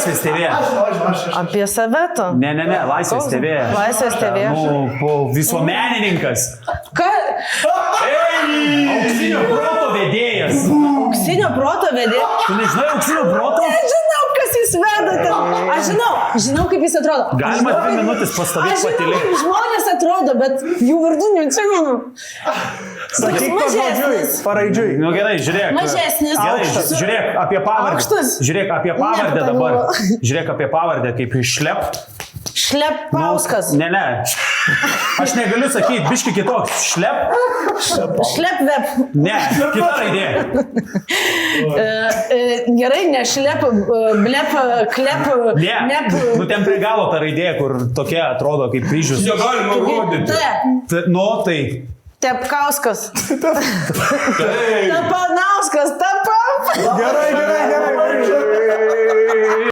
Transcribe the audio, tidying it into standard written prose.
Laisvės TV. Apie save tu. Ne, Laisvės TV. Laisvės TV. Visuomenininkas. Ką? Auksinio proto vedėjas. Auksinio proto vedėjas? Tu nežinai auksinio proto? Nežinau, kas jis veda ten. Aš žinau, kaip jis atrodo. Galima 2 minutės pastovėti Aš žinau, patylėti. kaip žmonės atrodo, bet jų vardų neatsimenu. Sakyk Mažesnis. paraidžiui. Nu gerai, žiūrėk. Mažesnis. Gerai, Aukštas. žiūrėk apie pavardę. Aukštas. Žiūrėk apie pavardę Ne, dabar. pagalvoju. Žiūrėk apie pavardę, kaip išlep. Šlepauskas. Ne. Aš negaliu sakyti, biški kitoks. Šlep. Šlepvep. Ne, kita raidė. Gerai, ne šlep, blep, klep, Ne. nep. Nu ten prie galo ta raidė, kur tokia atrodo kaip kryžius. Negalima rodyti. Nu, tai. Tepkauskas. Tapanauskas. Tapap. Gerai.